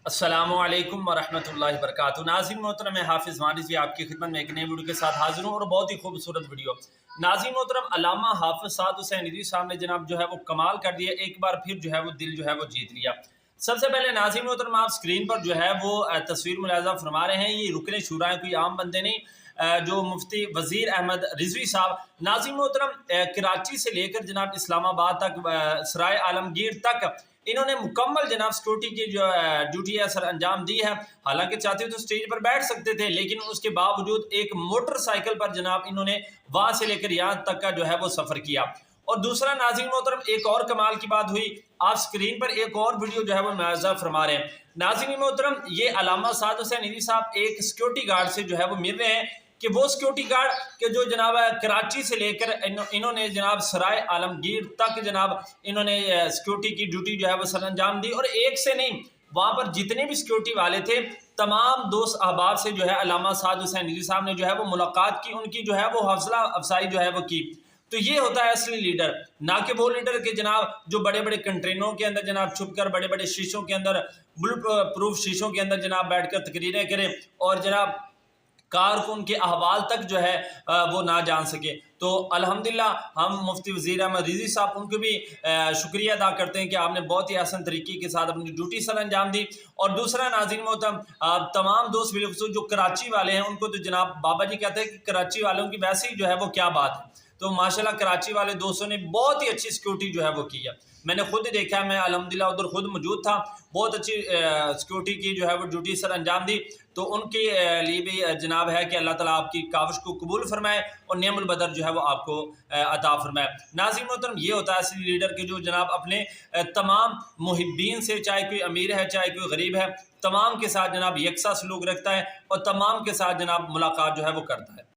السلام علیکم ورحمۃ اللہ وبرکاتہ۔ ناظرین محترم، میں حافظ وانس بھی آپ کی خدمت میں ایک نئے ویڈیو کے ساتھ حاضر ہوں اور بہت ہی خوبصورت ویڈیو۔ ناظرین محترم، علامہ حافظ سعد حسین ندوی صاحب نے جناب جو ہے وہ کمال کر دیا، ایک بار پھر جو ہے وہ دل جو ہے وہ جیت لیا۔ سب سے پہلے ناظرین محترم، آپ اسکرین پر جو ہے وہ تصویر ملاحظہ فرما رہے ہیں، یہ رکن شورا ہیں، کوئی عام بندے نہیں، جو مفتی وزیر احمد رضوی صاحب۔ ناظرین محترم، کراچی سے لے کر جناب اسلام آباد تک، سرائے عالمگیر تک انہوں نے مکمل جناب سیکورٹی کی جو ڈیوٹی ہے سر انجام دی ہے۔ حالانکہ چاہتے تو سٹیج پر بیٹھ سکتے تھے، لیکن اس کے باوجود ایک موٹر سائیکل پر جناب انہوں نے وہاں سے لے کر یہاں تک کا جو ہے وہ سفر کیا۔ اور دوسرا ناظرین محترم، ایک اور کمال کی بات ہوئی، آپ سکرین پر ایک اور ویڈیو جو ہے وہ ملاحظہ فرما رہے ہیں۔ ناظرین محترم، یہ علامہ سعد حسین ندوی صاحب ایک سیکورٹی گارڈ سے جو ہے وہ مل رہے ہیں کہ وہ سیکورٹی گارڈ کہ جو جناب کراچی سے لے کر انہوں نے جناب سرائے عالمگیر تک جناب انہوں نے سیکورٹی کی ڈیوٹی جو ہے وہ سر انجام دی، اور ایک سے نہیں، وہاں پر جتنے بھی سیکورٹی والے تھے تمام دوست احباب سے جو ہے علامہ سعد حسین ندوی صاحب نے جو ہے وہ ملاقات کی، ان کی جو ہے وہ حوصلہ افزائی جو ہے وہ کی۔ تو یہ ہوتا ہے اصلی لیڈر، نہ کہ وہ لیڈر کہ جناب جو بڑے بڑے کنٹرینوں کے اندر جناب چھپ کر بڑے بڑے شیشوں کے اندر، بلٹ پروف شیشوں کے اندر جناب بیٹھ کر تقریریں کرے اور جناب کارکن کے احوال تک جو ہے وہ نہ جان سکے۔ تو الحمدللہ ہم مفتی وزیر احمد رضوی صاحب ان کو بھی شکریہ ادا کرتے ہیں کہ آپ نے بہت ہی آسان طریقے کے ساتھ اپنی ڈیوٹی سر انجام دی۔ اور دوسرا ناظرین محترم، تمام دوست بالخصوص جو کراچی والے ہیں، ان کو تو جناب بابا جی کہتے ہیں کہ کراچی والوں کی ویسے ہی جو ہے وہ کیا بات ہے، تو ماشاءاللہ کراچی والے دوستوں نے بہت ہی اچھی سیکورٹی جو ہے وہ کی ہے۔ میں نے خود دیکھا، میں الحمدللہ ادھر خود موجود تھا، بہت اچھی سیکورٹی کی جو ہے وہ ڈیوٹی سر انجام دی۔ تو ان کے لیے بھی جناب ہے کہ اللہ تعالیٰ آپ کی کاوش کو قبول فرمائے اور نعم البدر جو ہے وہ آپ کو عطا فرمائے۔ ناظرین محترم، یہ ہوتا ہے اصلی لیڈر کہ جو جناب اپنے تمام محبین سے، چاہے کوئی امیر ہے چاہے کوئی غریب ہے، تمام کے ساتھ جناب یکساں سلوک رکھتا ہے اور تمام کے ساتھ جناب ملاقات جو ہے وہ کرتا ہے۔